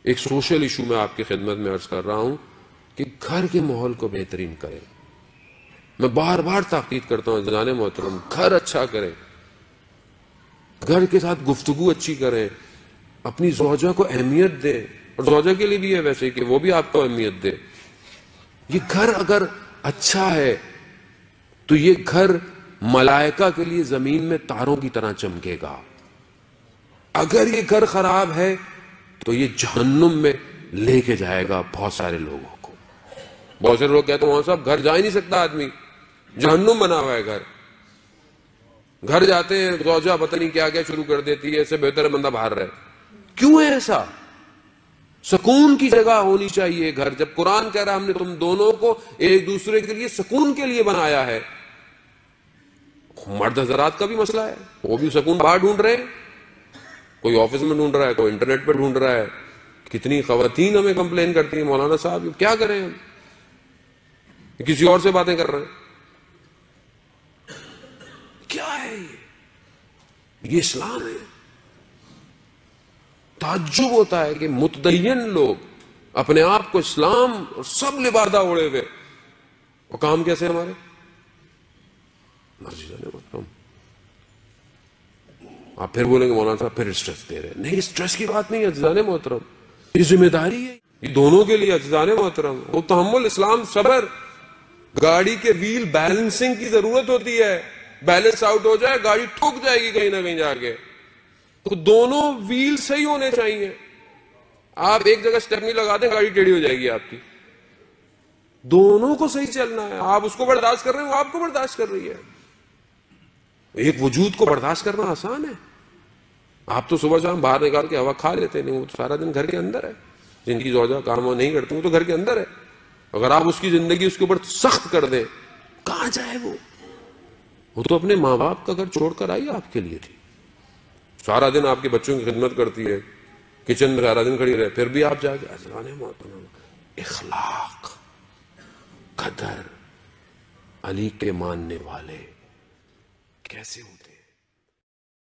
ایک social issue میں آپ کی خدمت میں عرض کر رہا ہوں کہ گھر کے ماحول کو بہترین کریں. میں بار بار تاکید کرتا ہوں عزیزان محترم، گھر اچھا کریں، گھر کے ساتھ گفتگو اچھی کریں، اپنی زوجہ کو اہمیت دیں، اور زوجہ کے لیے بھی ہے ویسے کہ وہ بھی آپ کو اہمیت دے. یہ گھر اگر اچھا ہے تو یہ گھر ملائکہ کے لیے زمین میں تاروں کی طرح چمکے گا. اگر یہ گھر خراب ہے تو یہ جہنم میں لے کے جائے گا بہت سارے لوگوں کو. بہت سارے لوگ کہتے ہیں وہاں صاحب گھر جا ہی نہیں سکتا آدمی، جہنم بنا ہوا ہے گھر. گھر جاتے ہیں زوجہ پتہ نہیں کیا کیا شروع کر دیتی ہے، اس سے بہتر ہے بندہ باہر رہے. کیوں ہے ایسا؟ سکون کی جگہ ہونی چاہیے گھر. جب قرآن کہہ رہا ہم نے تم دونوں کو ایک دوسرے کے لیے سکون کے لیے بنایا ہے. مرد حضرات کا بھی مسئلہ ہے، وہ بھی سکون باہر ڈھونڈ رہے ہیں، کوئی آفس میں ڈھونڈ رہا ہے، کوئی انٹرنیٹ پہ ڈھونڈ رہا ہے. کتنی خواتین ہمیں کمپلین کرتی ہیں مولانا صاحب کیا کریں ہم، کسی اور سے باتیں کر رہے ہیں. کیا ہے یہ اسلام ہے؟ تعجب ہوتا ہے کہ متدین لوگ اپنے آپ کو اسلام اور سب لبادہ اوڑے ہوئے، اور کام کیسے ہمارے آپ پھر بولیں گے مولانا صاحب پھر اسٹریس دے رہے. نہیں، اسٹریس کی بات نہیں ہے عزیزان محترم، یہ ذمہ داری ہے، یہ دونوں کے لیے عزیزان محترم. وہ تحمل، اسلام، صبر. گاڑی کے ویل بیلنسنگ کی ضرورت ہوتی ہے، بیلنس آؤٹ ہو جائے گاڑی ٹھوک جائے گی کہیں نہ کہیں جا کے. تو دونوں ویل صحیح ہونے چاہیے. آپ ایک جگہ سٹیپ نہیں لگا دیں گاڑی ٹیڑھی ہو جائے گی آپ کی. دونوں کو صحیح چلنا ہے. آپ اس کو برداشت کر رہے ہیں، وہ آپ کو برداشت کر رہی ہے. ایک وجود کو برداشت کرنا آسان ہے. آپ تو صبح شام باہر نکال کے ہوا کھا لیتے، نہیں وہ تو سارا دن گھر کے اندر ہے. جن کی زوجہ کام وہ نہیں کرتی وہ تو گھر کے اندر ہے. اگر آپ اس کی زندگی اس کے اوپر سخت کر دیں کہاں جائے وہ تو اپنے ماں باپ کا گھر چھوڑ کر آئی آپ کے لیے تھی. سارا دن آپ کے بچوں کی خدمت کرتی ہے، کچن میں سارا دن کھڑی رہے، پھر بھی آپ جا کے اخلاق، قدر، علی کے ماننے والے کیسے ہوتے ہیں.